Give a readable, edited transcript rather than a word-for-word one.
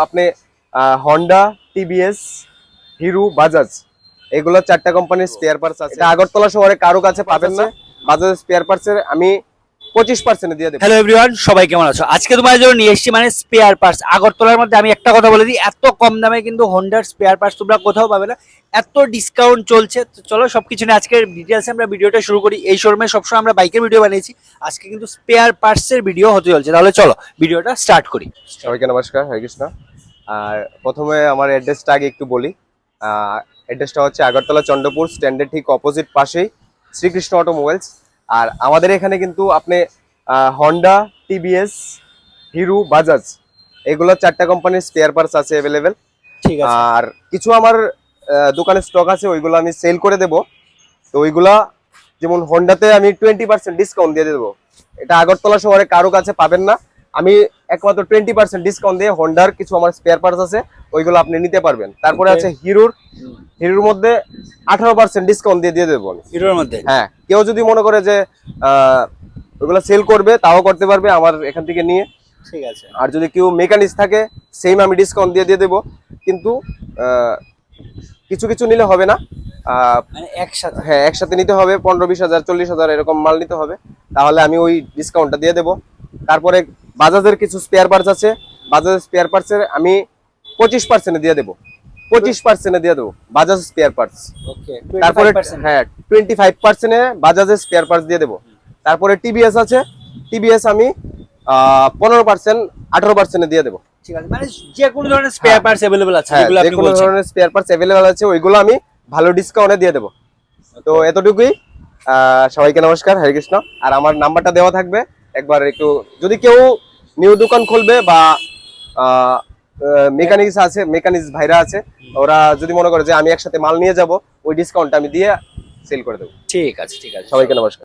আপনি Honda, TVS, hero, Bajaj এগুলো 4টা কোম্পানির স্পেয়ার পার্টস আছে। এটা আগরতলা শহরে কারো কাছে পাবেন না। বাজাজ স্পেয়ার পার্টসের আমি 25% দিয়ে দেব। হ্যালো এভরিওয়ান, সবাই কেমন আছো? আজকে তোমাদের জন্য নিয়ে এসেছি মানে স্পেয়ার পার্টস। আগরতলার মধ্যে আমি একটা কথা বলে দিই, এত কম দামে কিন্তু হোন্ডার স্পেয়ার পার্টস তোমরা কোথাও পাবে না। এত ডিসকাউন্ট চলছে। তো চলো সবকিছু নিয়ে আজকের ডিটেলসে আমরা ভিডিওটা শুরু করি। এই শোরুমে সবসময় আমরা বাইকের ভিডিও বানিয়েছি, আজকে কিন্তু স্পেয়ার পার্টসের ভিডিও হতে চলছে। তাহলে চলো ভিডিওটা স্টার্ট করি। সবাইকে নমস্কার, হরে কৃষ্ণ। আর প্রথমে আমার অ্যাড্রেসটা আগে একটু বলি। অ্যাড্রেসটা হচ্ছে আগরতলা চন্দ্রপুর স্ট্যান্ডের ঠিক অপোজিট পাশেই শ্রীকৃষ্ণ অটোমোবাইলস। আর আমাদের এখানে কিন্তু আপনি হন্ডা, টিভিএস, হিরো, বাজাজ এগুলো 4টা কোম্পানির স্পেয়ার পার্টস আছে অ্যাভেলেবেল। ঠিক আছে। আর কিছু আমার দোকানে স্টক আছে, ওইগুলো আমি সেল করে দেব। তো ওইগুলা যেমন হন্ডাতে আমি 20% ডিসকাউন্ট দিয়ে দেবো। এটা আগরতলা শহরে কারো কাছে পাবেন না। আমি একমাত্র 20% ডিসকাউন্ট দিয়ে হন্ডার কিছু আমার স্পেয়ার পার্টস আছে, ওইগুলো আপনি নিতে পারবেন। তারপরে আছে হিরোর মধ্যে 18% ডিসকাউন্ট দিয়ে দেবো আমি ভিডিওর মধ্যে। হ্যাঁ, কেউ যদি মনে করে যে ওইগুলো সেল করবে তাও করতে পারবে আমার এখান থেকে নিয়ে। ঠিক আছে। আর যদি কেউ মেকানিক্স থাকে সেম আমি ডিসকাউন্ট দিয়ে দেবো। কিন্তু কিছু কিছু নিলে হবে না, মানে একসাথে। হ্যাঁ একসাথে নিতে হবে। 15-20 হাজার 40 হাজার এরকম মাল নিতে হবে, তাহলে আমি ওই ডিসকাউন্টটা দিয়ে দেবো। তারপরে বাজাজের কিছু স্পেয়ার পার্টস আছে, বাজাজের স্পেয়ার পার্টসের আমি 25% দিয়ে দেবো। 25% দিয়ে দেবো বাজাজ স্পেয়ার পার্টস। ওকে। তারপরে হ্যাঁ 25% বাজাজের স্পেয়ার পার্টস দিয়ে দেবো। তারপরে টিভিএস আছে, টিভিএস আমি 15% 18% দিয়ে দেবো। ঠিক আছে, মানে যে কোনো ধরনের স্পেয়ার পার্টস अवेलेबल আছে হ্যাঁ, যেগুলো যে আপনি কোনো বলছেন। ধরনের স্পেয়ার পার্টস অ্যাভেলেবল আছে, ওইগুলো আমি ভালো ডিসকাউন্টে দিয়ে দেবো। তো এতটুকুই। সবাইকে নমস্কার, হরে কৃষ্ণ। আর আমার নাম্বারটা দেওয়া থাকবে, একবার একটু যদি কেউ নিউ দোকান খুলবে বা মেকানিক্স ভাইরা আছে, ওরা যদি মনে করে যে আমি একসাথে মাল নিয়ে যাব, ওই ডিসকাউন্টটা আমি দিয়ে সেল করে দেবো। ঠিক আছে, ঠিক আছে। সবাইকে নমস্কার।